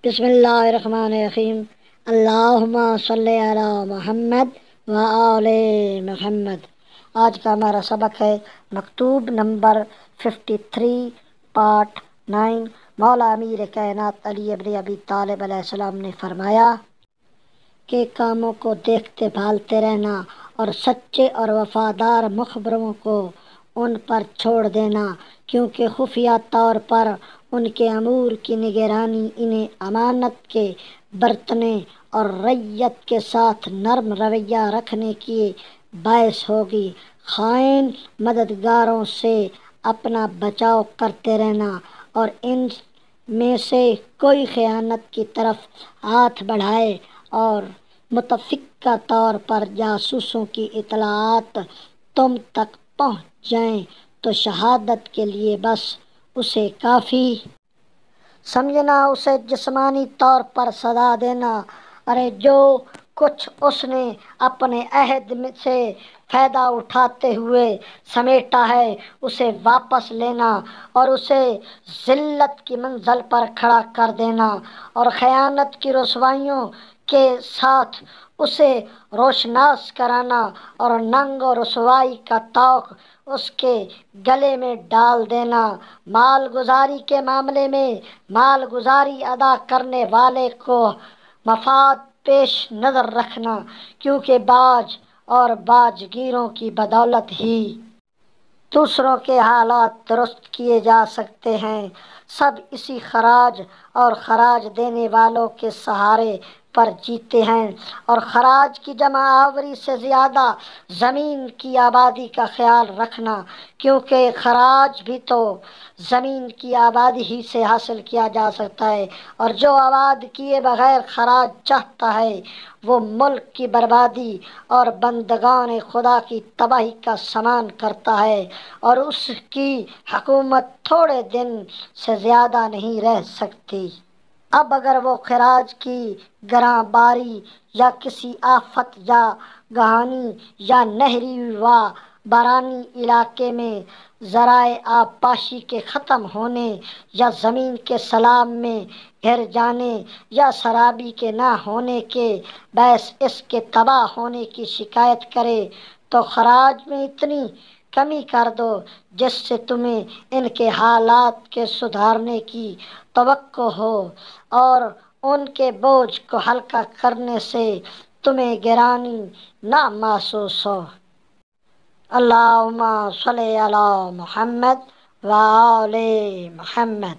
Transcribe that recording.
بسم اللہ الرحمن الرحیم۔ اللہم صلی علی محمد وآل محمد۔ آج کا ہمارا سبق ہے مکتوب نمبر 53 پارٹ 9۔ مولا امیر کائنات علی ابن ابی طالب علیہ السلام نے فرمایا کہ کاموں کو دیکھتے بھالتے رہنا اور سچے اور وفادار مخبروں کو ان پر چھوڑ دینا، کیونکہ خفیہ طور پر ان کے امور کی نگرانی انہیں امانت کے برتنے اور رعیت کے ساتھ نرم رویہ رکھنے کی باعث ہوگی۔ خائن مددگاروں سے اپنا بچاؤ کرتے رہنا اور ان میں سے کوئی خیانت کی طرف ہاتھ بڑھائے اور متفقہ طور پر جاسوسوں کی اطلاعات تم تک پہنچ جائیں تو شہادت کے لیے بس اسے کافی سمجھنا، اسے جسمانی طور پر سزا دینا۔ ارے جو کچھ اس نے اپنے عہد سے فائدہ اٹھاتے ہوئے سمیٹا ہے اسے واپس لینا اور اسے ذلت کی منزل پر کھڑا کر دینا، اور خیانت کی رسوائیوں کے ساتھ اسے روشناس کرانا اور ننگ و رسوائی کا طوق اس کے گلے میں ڈال دینا۔ مال گزاری کے معاملے میں مال گزاری ادا کرنے والے کو مفاد پیش نظر رکھنا، کیونکہ باج اور باج گیروں کی بدولت ہی دوسروں کے حالات درست کیے جا سکتے ہیں۔ سب اسی خراج اور خراج دینے والوں کے سہارے پر جیتے ہیں، اور خراج کی جمع آوری سے زیادہ زمین کی آبادی کا خیال رکھنا، کیونکہ خراج بھی تو زمین کی آبادی ہی سے حاصل کیا جا سکتا ہے، اور جو آباد کیے بغیر خراج چاہتا ہے وہ ملک کی بربادی اور بندگان خدا کی تباہی کا سامان کرتا ہے، اور اس کی حکومت تھوڑے دن سے زیادہ نہیں رہ سکتی۔ اب اگر وہ خراج کی گراں باری یا کسی آفت یا گہانی یا نہری و بارانی علاقے میں ذرائع آبپاشی کے ختم ہونے یا زمین کے سیلاب میں گر جانے یا سرابی کے نہ ہونے کے باعث اس کے تباہ ہونے کی شکایت کرے تو خراج میں اتنی کمی کر دو جس سے تمہیں ان کے حالات کے سدھارنے کی توقع ہو اور ان کے بوجھ کو ہلکا کرنے سے تمہیں گرانی نہ محسوس ہو۔ اللہم صلی علی محمد وآل محمد۔